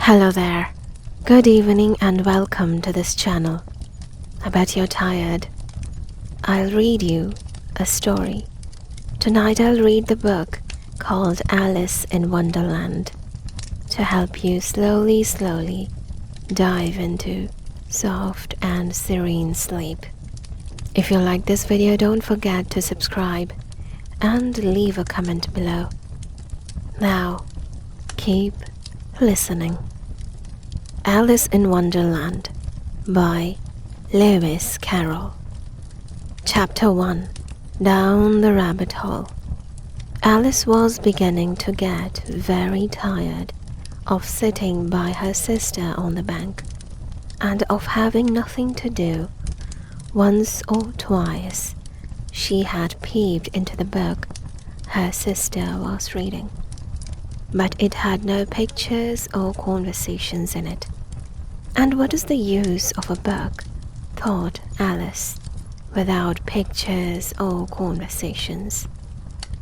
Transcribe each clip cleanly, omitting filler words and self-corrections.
Hello there. Good evening and welcome to this channel. I bet you're tired. I'll read you a story. Tonight I'll read the book called Alice in Wonderland to help you slowly dive into soft and serene sleep. If you like this video, don't forget to subscribe and leave a comment below. Now, keep listening. Alice in Wonderland by Lewis Carroll. Chapter 1. Down the Rabbit Hole. Alice was beginning to get very tired of sitting by her sister on the bank and of having nothing to do. Once or twice she had peeped into the book her sister was reading, but it had no pictures or conversations in it. And what is the use of a book, thought Alice, without pictures or conversations?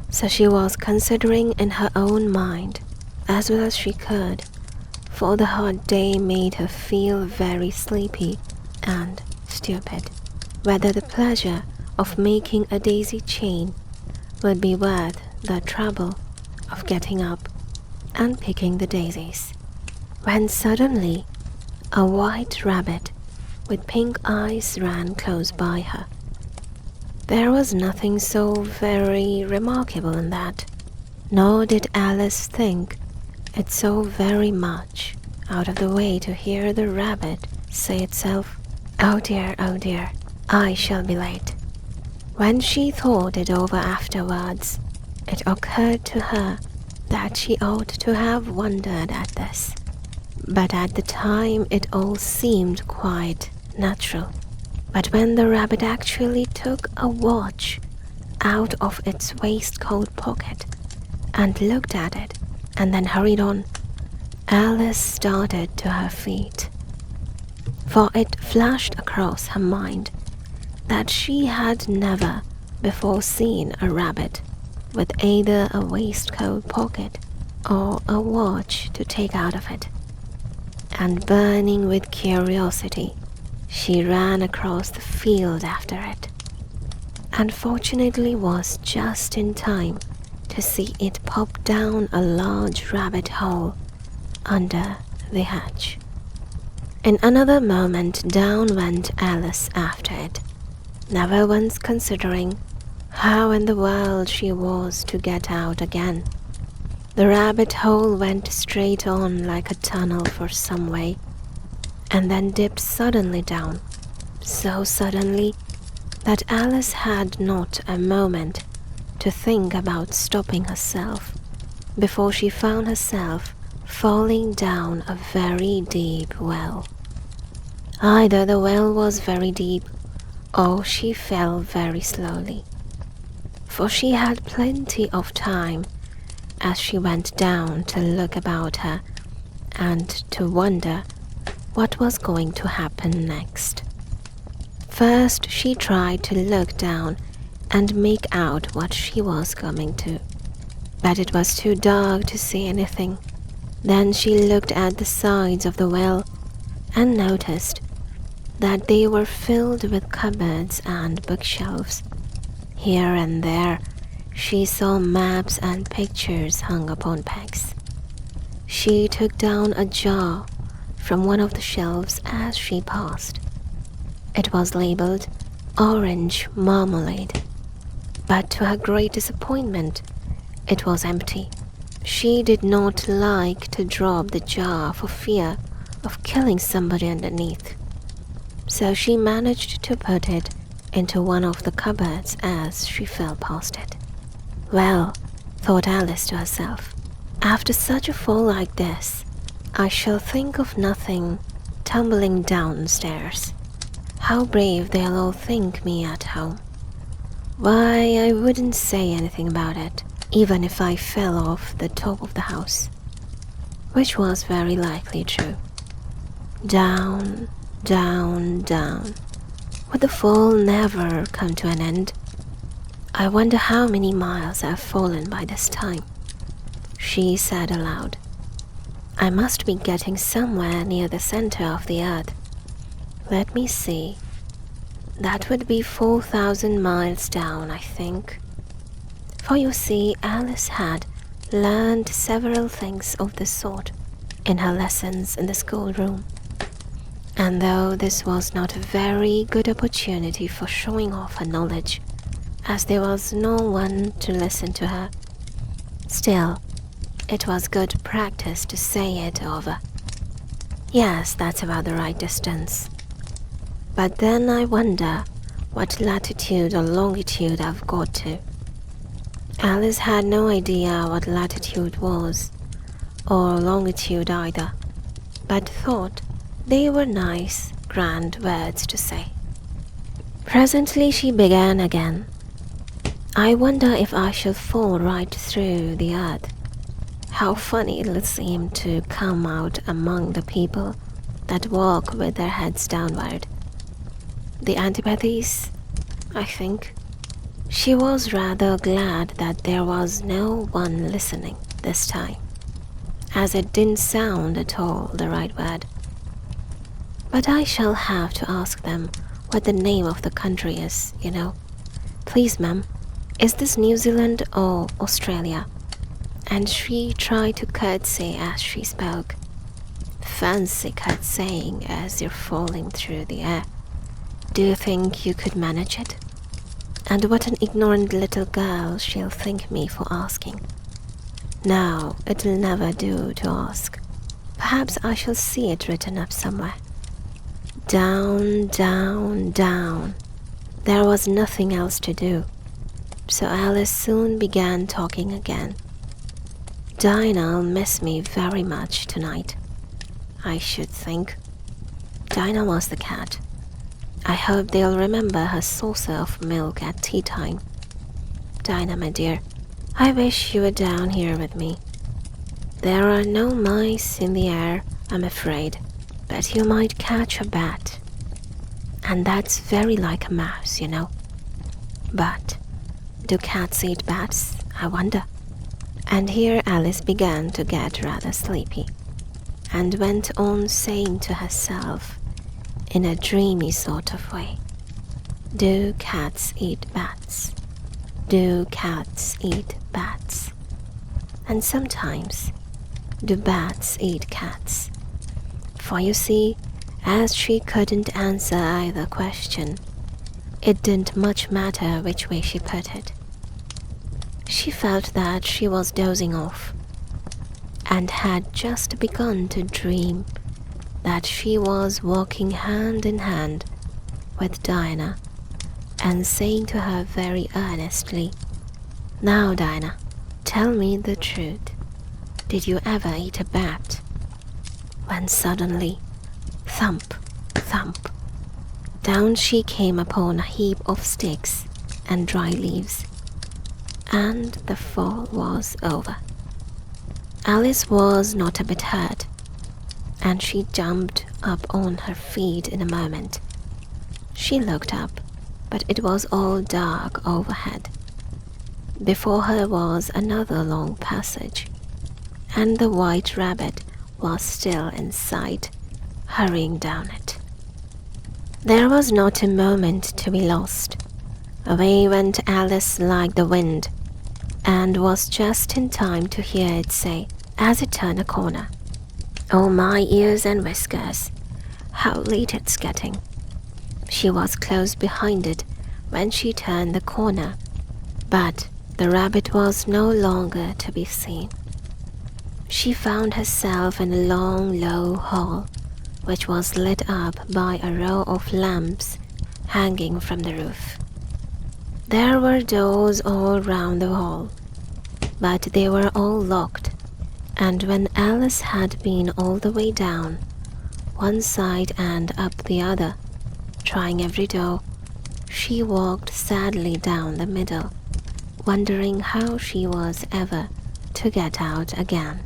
So she was considering in her own mind, as well as she could, for the hot day made her feel very sleepy and stupid, whether the pleasure of making a daisy chain would be worth the trouble of getting up and picking the daisies, when suddenly a white rabbit with pink eyes ran close by her. There was nothing so very remarkable in that, nor did Alice think it so very much out of the way to hear the rabbit say itself, oh dear, I shall be late." When she thought it over afterwards, it occurred to her that she ought to have wondered at this, but at the time it all seemed quite natural. But when the rabbit actually took a watch out of its waistcoat pocket and looked at it and then hurried on, Alice started to her feet, for it flashed across her mind that she had never before seen a rabbit with either a waistcoat pocket or a watch to take out of it. And burning with curiosity, she ran across the field after it, and fortunately was just in time to see it pop down a large rabbit hole under the hedge. In another moment down went Alice after it, never once considering how in the world she was to get out again. The rabbit hole went straight on like a tunnel for some way, and then dipped suddenly down, so suddenly that Alice had not a moment to think about stopping herself before she found herself falling down a very deep well. Either the well was very deep, or she fell very slowly, for she had plenty of time as she went down to look about her and to wonder what was going to happen next. First she tried to look down and make out what she was coming to, but it was too dark to see anything. Then she looked at the sides of the well and noticed that they were filled with cupboards and bookshelves. Here and there she saw maps and pictures hung upon pegs. She took down a jar from one of the shelves as she passed. It was labeled orange marmalade, but to her great disappointment, it was empty. She did not like to drop the jar for fear of killing somebody underneath, so she managed to put it into one of the cupboards as she fell past it. Well, thought Alice to herself, after such a fall like this, I shall think of nothing tumbling downstairs. How brave they'll all think me at home. Why, I wouldn't say anything about it, even if I fell off the top of the house, which was very likely true. Down, down, down. Would the fall never come to an end? I wonder how many miles I've fallen by this time, she said aloud. I must be getting somewhere near the center of the earth. Let me see. That would be 4,000 miles down, I think. For you see, Alice had learned several things of the sort in her lessons in the schoolroom. And though this was not a very good opportunity for showing off her knowledge, as there was no one to listen to her, still, it was good practice to say it over. Yes, that's about the right distance. But then I wonder what latitude or longitude I've got to. Alice had no idea what latitude was, or longitude either, but thought they were nice, grand words to say. Presently she began again. I wonder if I shall fall right through the earth. How funny it'll seem to come out among the people that walk with their heads downward. The antipathies, I think. She was rather glad that there was no one listening this time, as it didn't sound at all the right word. But I shall have to ask them what the name of the country is, you know. Please, ma'am, is this New Zealand or Australia? And she tried to curtsy as she spoke. Fancy curtsying as you're falling through the air. Do you think you could manage it? And what an ignorant little girl she'll think me for asking. No, it'll never do to ask. Perhaps I shall see it written up somewhere. Down, down, down. There was nothing else to do, so Alice soon began talking again. Dinah'll miss me very much tonight, I should think. Dinah was the cat. I hope they'll remember her saucer of milk at tea time. Dinah, my dear, I wish you were down here with me. There are no mice in the air, I'm afraid, but you might catch a bat. And that's very like a mouse, you know. But do cats eat bats, I wonder? And here Alice began to get rather sleepy, and went on saying to herself, in a dreamy sort of way, do cats eat bats? Do cats eat bats? And sometimes, do bats eat cats? For you see, as she couldn't answer either question, it didn't much matter which way she put it. She felt that she was dozing off, and had just begun to dream that she was walking hand in hand with Dinah, and saying to her very earnestly, Now, Dinah, tell me the truth. Did you ever eat a bat? When suddenly, thump, thump, down she came upon a heap of sticks and dry leaves, and the fall was over. Alice was not a bit hurt, and she jumped up on her feet in a moment. She looked up, but it was all dark overhead. Before her was another long passage, and the white rabbit was still in sight, hurrying down it. There was not a moment to be lost. Away went Alice like the wind, and was just in time to hear it say, as it turned a corner, Oh, my ears and whiskers, how late it's getting. She was close behind it when she turned the corner, but the rabbit was no longer to be seen. She found herself in a long, low hall, which was lit up by a row of lamps hanging from the roof. There were doors all round the hall, but they were all locked, and when Alice had been all the way down, one side and up the other, trying every door, she walked sadly down the middle, wondering how she was ever to get out again.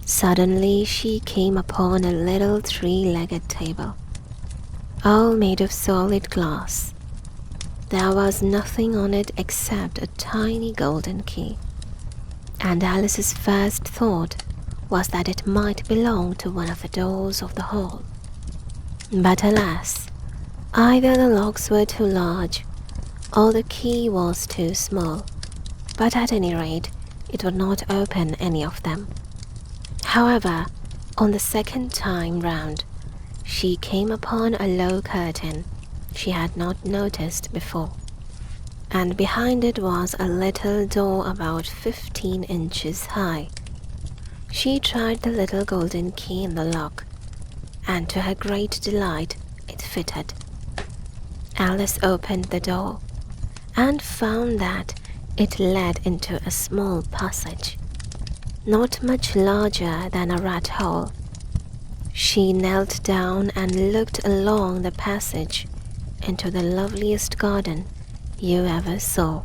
Suddenly she came upon a little three-legged table, all made of solid glass. There was nothing on it except a tiny golden key, and Alice's first thought was that it might belong to one of the doors of the hall. But alas, either the locks were too large or the key was too small, but at any rate, it would not open any of them. However, on the second time round, she came upon a low curtain she had not noticed before, and behind it was a little door about 15 inches high. She tried the little golden key in the lock, and to her great delight, it fitted. Alice opened the door and found that it led into a small passage, not much larger than a rat hole. She knelt down and looked along the passage into the loveliest garden you ever saw.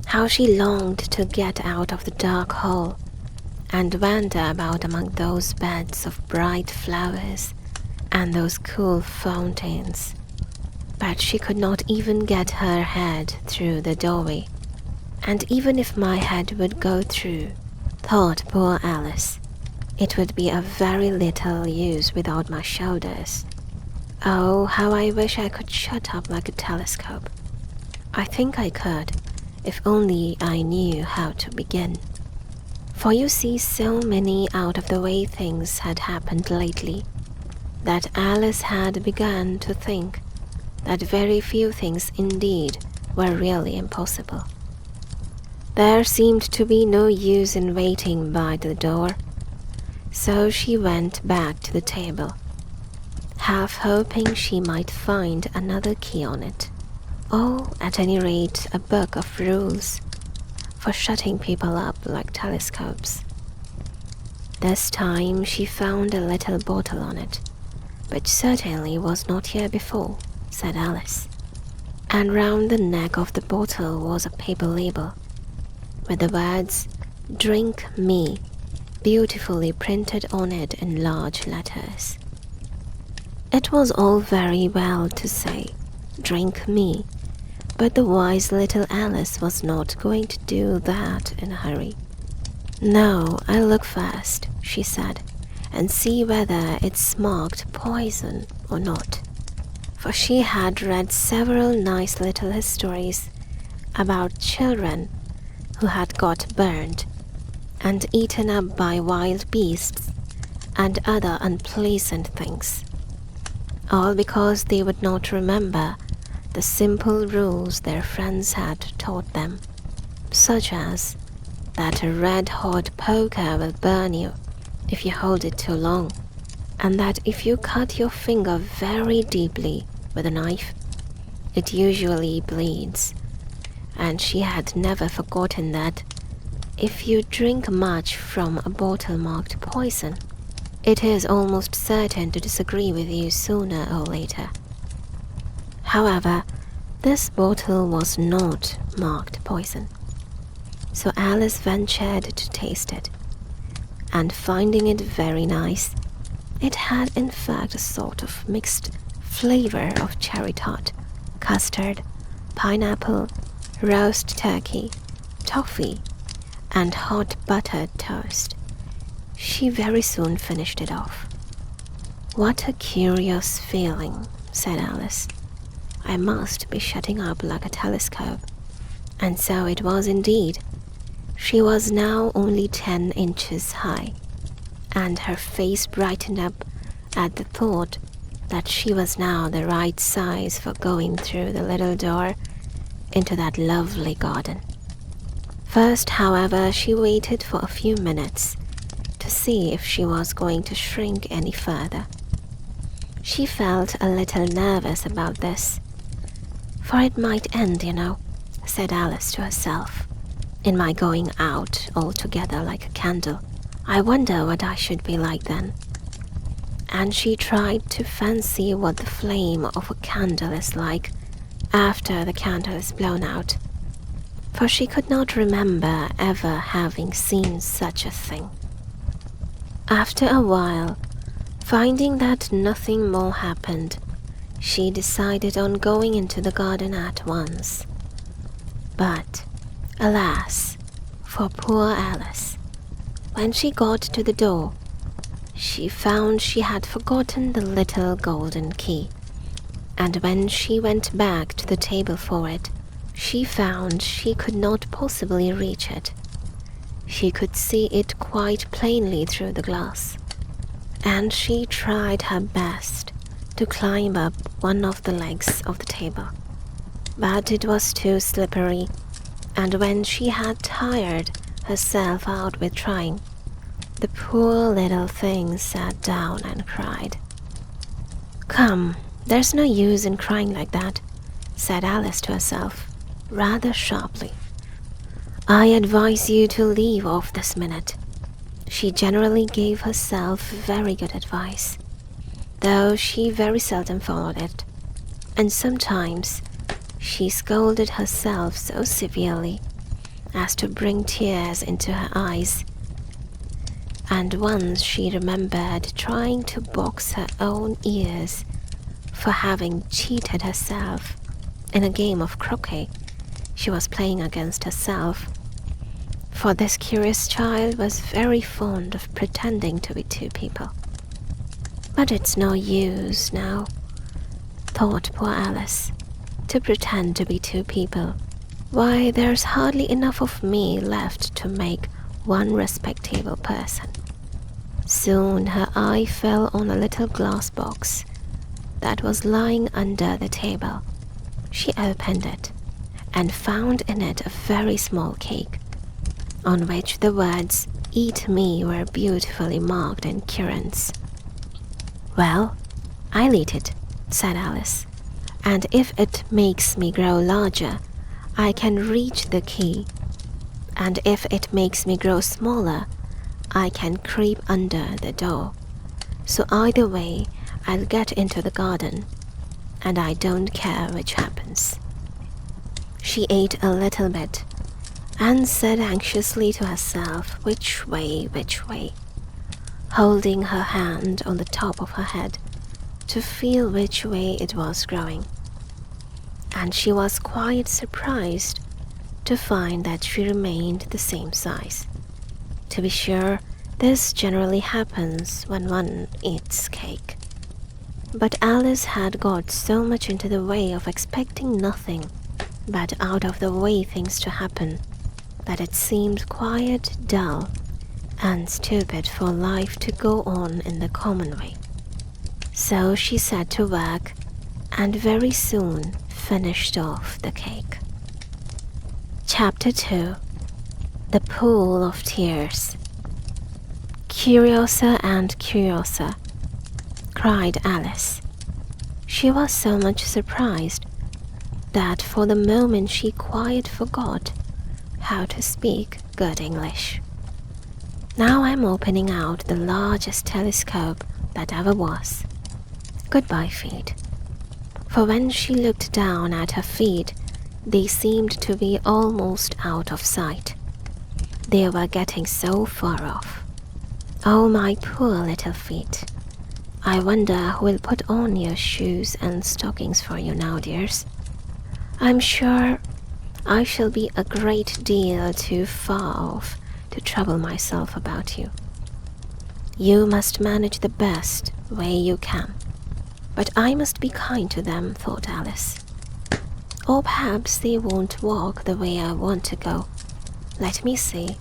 How she longed to get out of the dark hole and wander about among those beds of bright flowers and those cool fountains. But she could not even get her head through the doorway, and even if my head would go through, thought poor Alice, it would be of very little use without my shoulders. Oh, how I wish I could shut up like a telescope. I think I could, if only I knew how to begin. For you see, so many out-of-the-way things had happened lately that Alice had begun to think that very few things indeed were really impossible. There seemed to be no use in waiting by the door, so she went back to the table, half hoping she might find another key on it, or at any rate a book of rules for shutting people up like telescopes. This time she found a little bottle on it, which certainly was not here before, said Alice, and round the neck of the bottle was a paper label, with the words, "Drink me," beautifully printed on it in large letters. It was all very well to say, "Drink me," but the wise little Alice was not going to do that in a hurry. "No, I'll look first," she said, "and see whether it's marked poison or not." For she had read several nice little histories about children who had got burned and eaten up by wild beasts and other unpleasant things, all because they would not remember the simple rules their friends had taught them, such as that a red-hot poker will burn you if you hold it too long, and that if you cut your finger very deeply with a knife, it usually bleeds. And she had never forgotten that if you drink much from a bottle marked poison, it is almost certain to disagree with you sooner or later. However, this bottle was not marked poison, so Alice ventured to taste it, and finding it very nice, it had in fact a sort of mixed flavor of cherry tart, custard, pineapple, roast turkey, toffee, and hot buttered toast. She very soon finished it off. "What a curious feeling," said Alice. "I must be shutting up like a telescope." And so it was indeed. She was now only 10 inches high, and her face brightened up at the thought that she was now the right size for going through the little door into that lovely garden. First, however, she waited for a few minutes to see if she was going to shrink any further. She felt a little nervous about this, for it might end, you know, said Alice to herself, in my going out altogether like a candle. I wonder what I should be like then. And she tried to fancy what the flame of a candle is like after the candle is blown out, for she could not remember ever having seen such a thing. After a while, finding that nothing more happened, she decided on going into the garden at once. But, alas, for poor Alice, When she got to the door, she found she had forgotten the little golden key, and when she went back to the table for it, she found she could not possibly reach it. She could see it quite plainly through the glass, and she tried her best to climb up one of the legs of the table. But it was too slippery, and when she had tired herself out with trying, the poor little thing sat down and cried. "Come, there's no use in crying like that," said Alice to herself, rather sharply. "I advise you to leave off this minute." She generally gave herself very good advice, though she very seldom followed it, and sometimes she scolded herself so severely as to bring tears into her eyes, and once she remembered trying to box her own ears for having cheated herself in a game of croquet she was playing against herself, for this curious child was very fond of pretending to be two people. "But it's no use now," thought poor Alice, "to pretend to be two people. Why, there's hardly enough of me left to make one respectable person." Soon her eye fell on a little glass box that was lying under the table. She opened it and found in it a very small cake, on which the words "Eat me" were beautifully marked in currants. "Well, I'll eat it," said Alice, "and if it makes me grow larger, I can reach the key, and if it makes me grow smaller, I can creep under the door. So either way, I'll get into the garden, and I don't care which happens." She ate a little bit, and said anxiously to herself, which way, holding her hand on the top of her head to feel which way it was growing. And she was quite surprised to find that she remained the same size. To be sure, this generally happens when one eats cake. But Alice had got so much into the way of expecting nothing but out-of-the-way things to happen that it seemed quite dull and stupid for life to go on in the common way. So she set to work and very soon finished off the cake. Chapter 2. The Pool of Tears. "Curioser and curiouser," cried Alice. She was so much surprised that for the moment she quite forgot how to speak good English. "Now I'm opening out the largest telescope that ever was. Goodbye, feet." For when she looked down at her feet, they seemed to be almost out of sight. They were getting so far off. "Oh, my poor little feet. I wonder who will put on your shoes and stockings for you now, dears. I'm sure I shall be a great deal too far off to trouble myself about you. You must manage the best way you can. But I must be kind to them," thought Alice. "Or perhaps they won't walk the way I want to go. Let me see.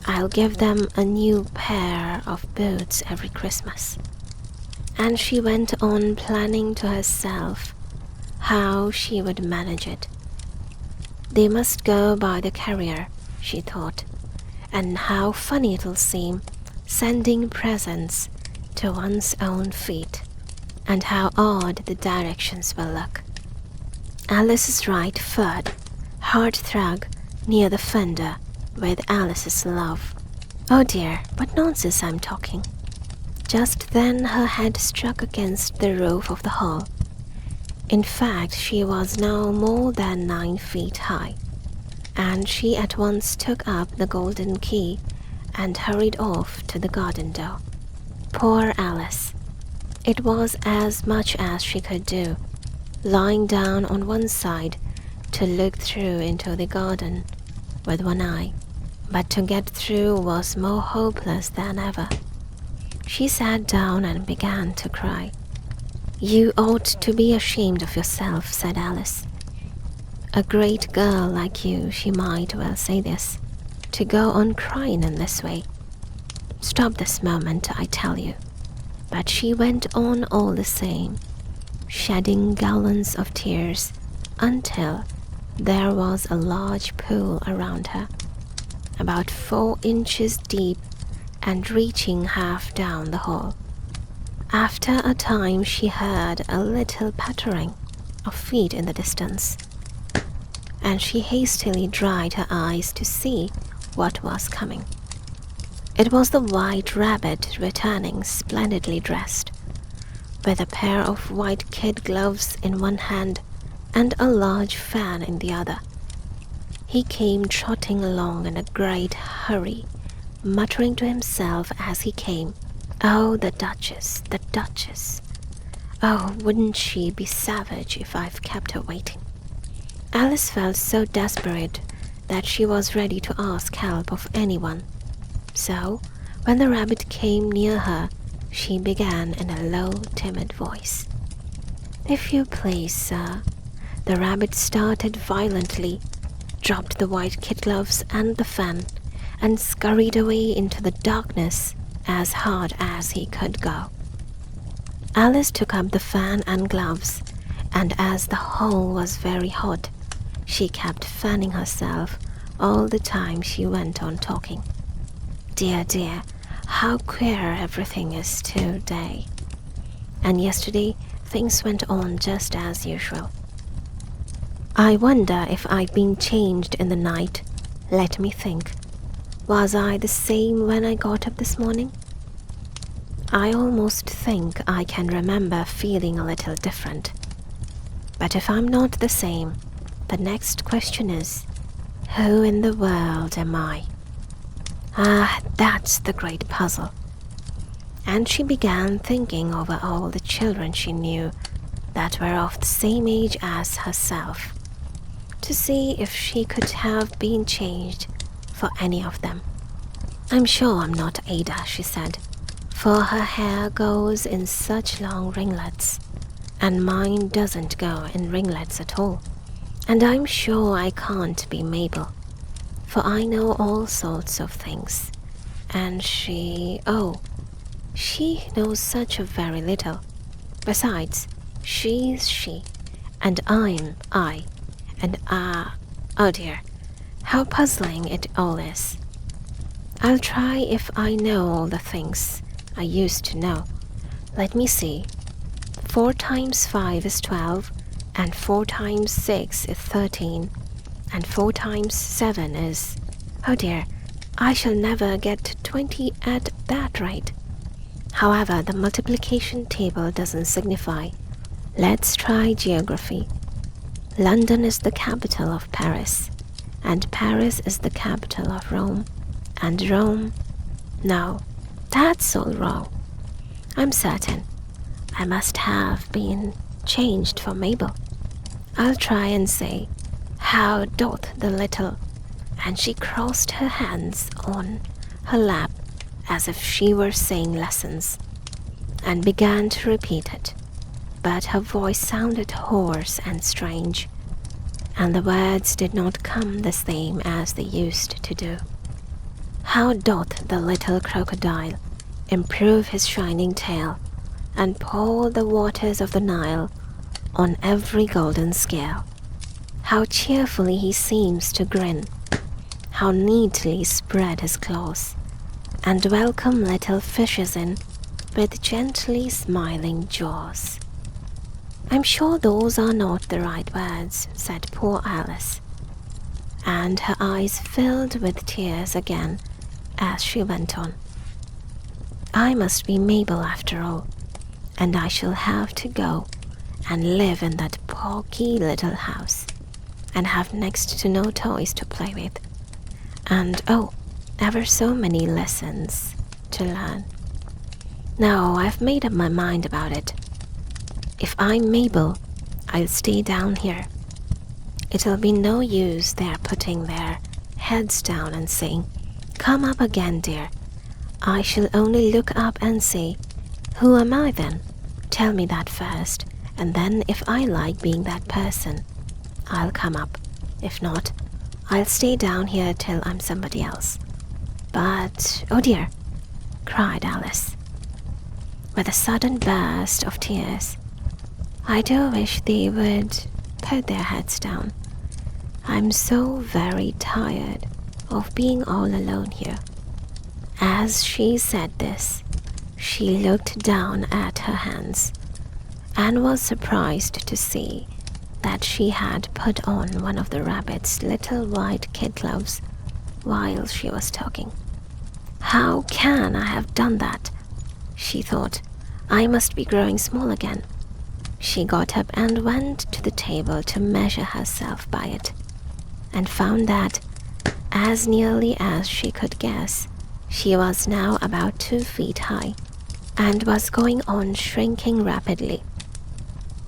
I'll give them a new pair of boots every Christmas." And she went on planning to herself how she would manage it. They must go by the carrier, she thought, and how funny it'll seem sending presents to one's own feet, and how odd the directions will look. Alice's right foot heart-thrug near the fender with Alice's love. Oh dear, what nonsense I'm talking. Just then her head struck against the roof of the hall. In fact, she was now more than 9 feet high, and she at once took up the golden key and hurried off to the garden door. Poor Alice! It was as much as she could do, lying down on one side to look through into the garden with one eye, but to get through was more hopeless than ever. She sat down and began to cry. "You ought to be ashamed of yourself," said Alice. "A great girl like you," she might well say this, "to go on crying in this way. Stop this moment, I tell you." But she went on all the same, shedding gallons of tears until there was a large pool around her, about 4 inches deep and reaching half down the hall. After a time she heard a little pattering of feet in the distance, and she hastily dried her eyes to see what was coming. It was the White Rabbit returning, splendidly dressed, with a pair of white kid gloves in one hand and a large fan in the other. He came trotting along in a great hurry, muttering to himself as he came, "Oh, the Duchess, the Duchess! Oh, wouldn't she be savage if I've kept her waiting?" Alice felt so desperate that she was ready to ask help of anyone. So, when the rabbit came near her, she began in a low, timid voice. "If you please, sir." The rabbit started violently, dropped the white kid gloves and the fan, and scurried away into the darkness as hard as he could go. Alice took up the fan and gloves, and as the hall was very hot, she kept fanning herself all the time she went on talking. "Dear, dear, how queer everything is today. And yesterday things went on just as usual. I wonder if I've been changed in the night. Let me think. Was I the same when I got up this morning? I almost think I can remember feeling a little different. But if I'm not the same, the next question is, who in the world am I? Ah, that's the great puzzle." And she began thinking over all the children she knew that were of the same age as herself, to see if she could have been changed for any of them. "I'm sure I'm not Ada," she said, "for her hair goes in such long ringlets, and mine doesn't go in ringlets at all. And I'm sure I can't be Mabel, for I know all sorts of things, and she knows such a very little. Besides, she's she, and I'm I, and oh dear, how puzzling it all is. I'll try if I know all the things I used to know. Let me see. 4 times 5 is 12, and 4 times 6 is 13, and 4 times 7 is... Oh dear, I shall never get to 20 at that rate. However, the multiplication table doesn't signify. Let's try geography. London is the capital of Paris, and Paris is the capital of Rome, and Rome... No, that's all wrong. I'm certain I must have been changed for Mabel. I'll try and say, how doth the little... And she crossed her hands on her lap as if she were saying lessons, and began to repeat it. But her voice sounded hoarse and strange, and the words did not come the same as they used to do. How doth the little crocodile improve his shining tail, and pour the waters of the Nile on every golden scale? How cheerfully he seems to grin, how neatly spread his claws, and welcome little fishes in with gently smiling jaws. I'm sure those are not the right words, said poor Alice, and her eyes filled with tears again as she went on. I must be Mabel after all, and I shall have to go and live in that poky little house, and have next to no toys to play with, and ever so many lessons to learn. No, I've made up my mind about it. If I'm Mabel, I'll stay down here. It'll be no use their putting their heads down and saying, Come up again, dear. I shall only look up and say, who am I then? Tell me that first, and then if I like being that person, I'll come up. If not, I'll stay down here till I'm somebody else. But, oh dear, cried Alice, with a sudden burst of tears. I do wish they would put their heads down. I'm so very tired of being all alone here. As she said this, she looked down at her hands and was surprised to see that she had put on one of the rabbit's little white kid gloves while she was talking. How can I have done that? She thought. I must be growing small again. She got up and went to the table to measure herself by it, and found that, as nearly as she could guess, she was now about 2 feet high, and was going on shrinking rapidly.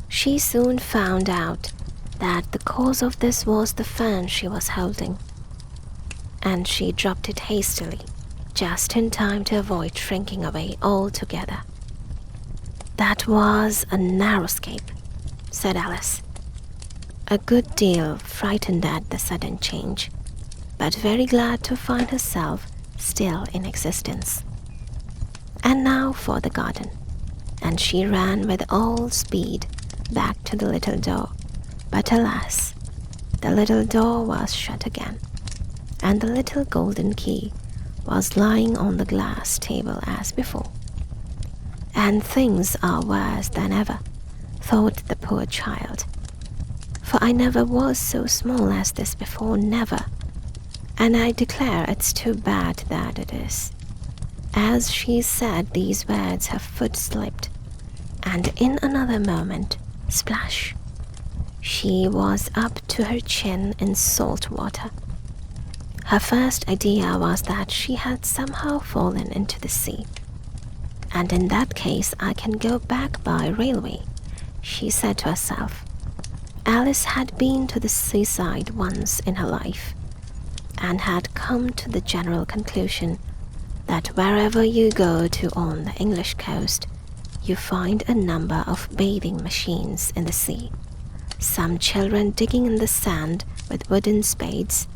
She soon found out that the cause of this was the fan she was holding, and she dropped it hastily, just in time to avoid shrinking away altogether. That was a narrow escape, said Alice, a good deal frightened at the sudden change, but very glad to find herself still in existence. And now for the garden, and she ran with all speed back to the little door, but alas, the little door was shut again, and the little golden key was lying on the glass table as before. And things are worse than ever, thought the poor child, for I never was so small as this before, never, and I declare it's too bad that it is. As she said these words, her foot slipped, and in another moment, splash, she was up to her chin in salt water. Her first idea was that she had somehow fallen into the sea. And in that case I can go back by railway, she said to herself. Alice had been to the seaside once in her life, and had come to the general conclusion that wherever you go to on the English coast, you find a number of bathing machines in the sea, some children digging in the sand with wooden spades,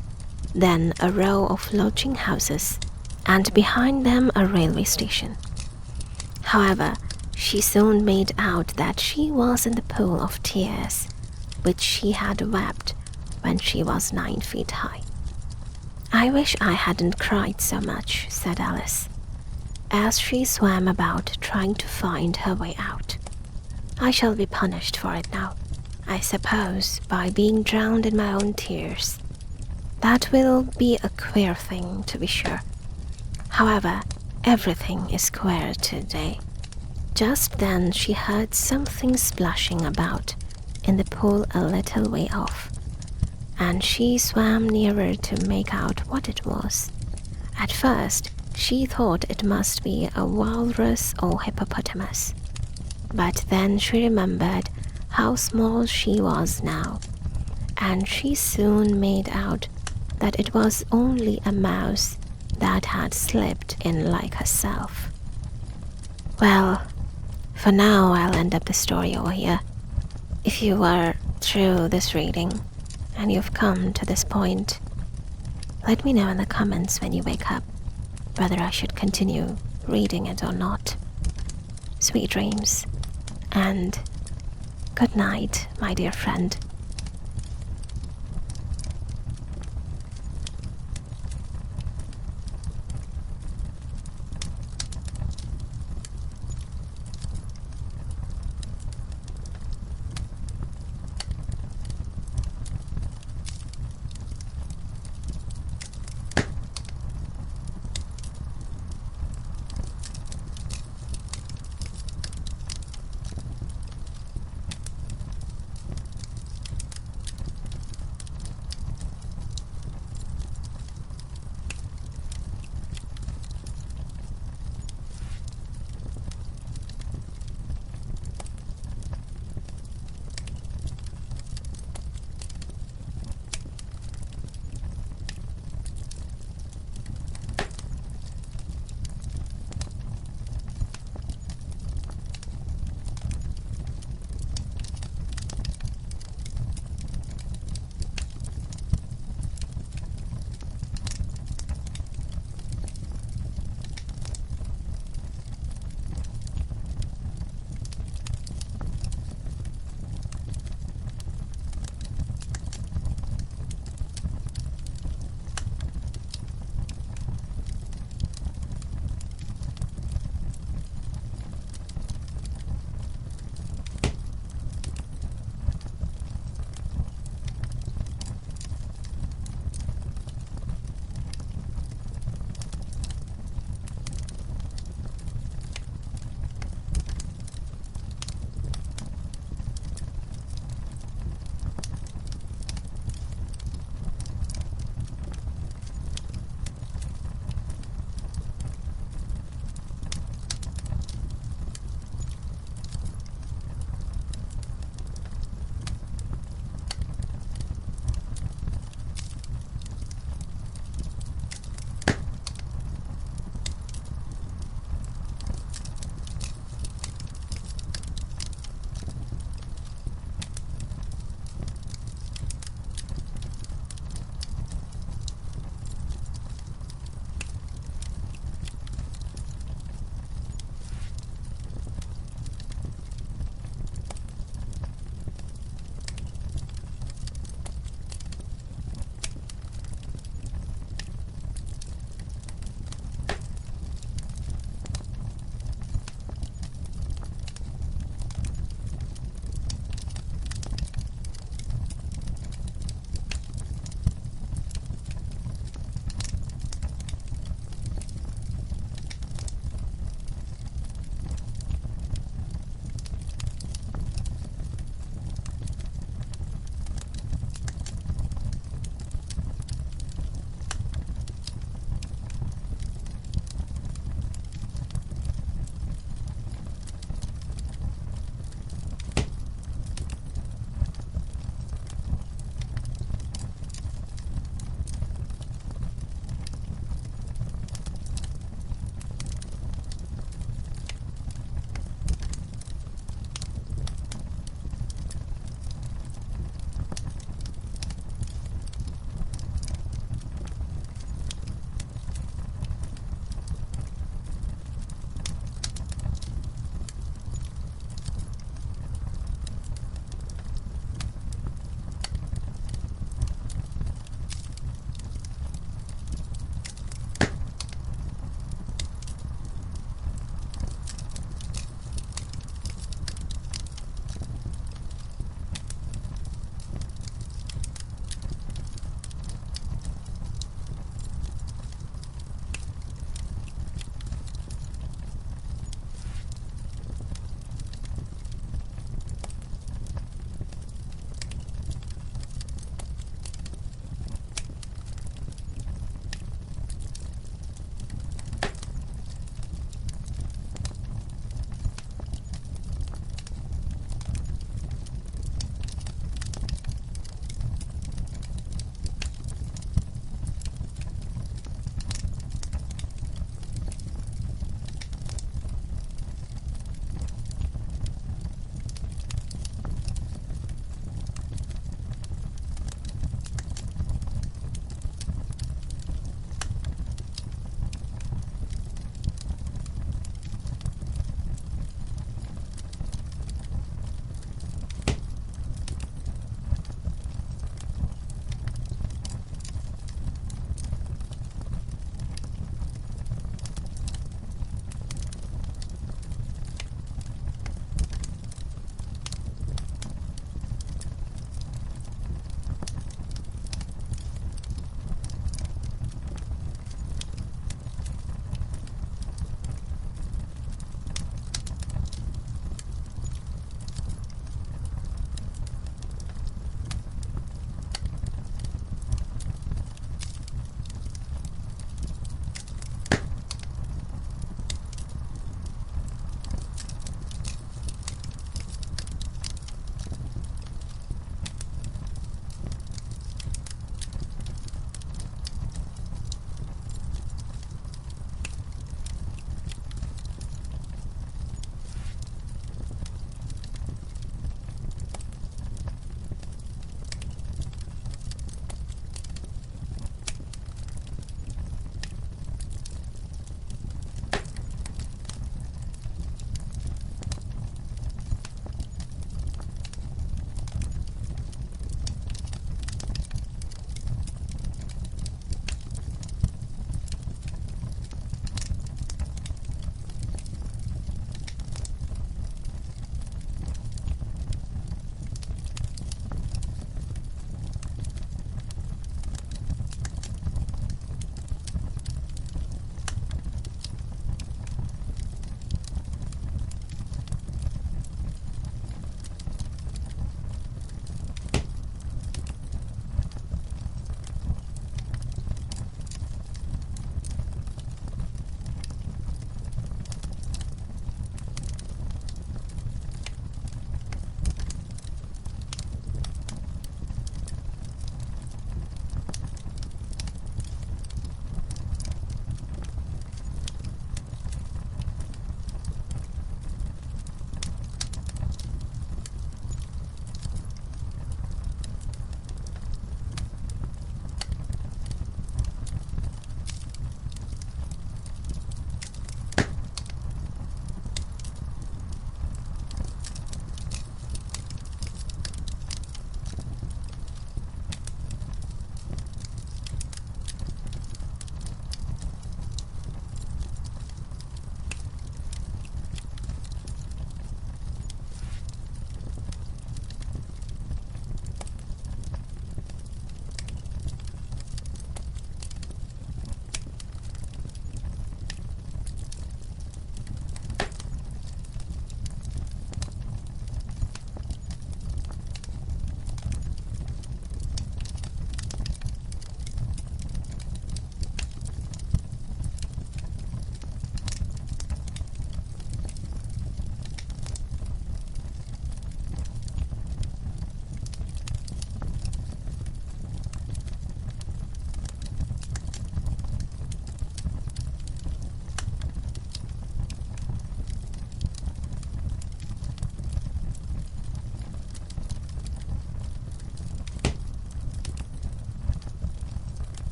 then a row of lodging houses, and behind them a railway station. However, she soon made out that she was in the pool of tears, which she had wept when she was 9 feet high. I wish I hadn't cried so much, said Alice, as she swam about trying to find her way out. I shall be punished for it now, I suppose, by being drowned in my own tears. That will be a queer thing, to be sure. However, everything is queer today. Just then she heard something splashing about in the pool a little way off, and she swam nearer to make out what it was. At first, she thought it must be a walrus or hippopotamus, but then she remembered how small she was now, and she soon made out that it was only a mouse that had slipped in like herself. Well, for now I'll end up the story over here. If you were through this reading and you've come to this point, let me know in the comments when you wake up whether I should continue reading it or not. Sweet dreams, and good night, my dear friend.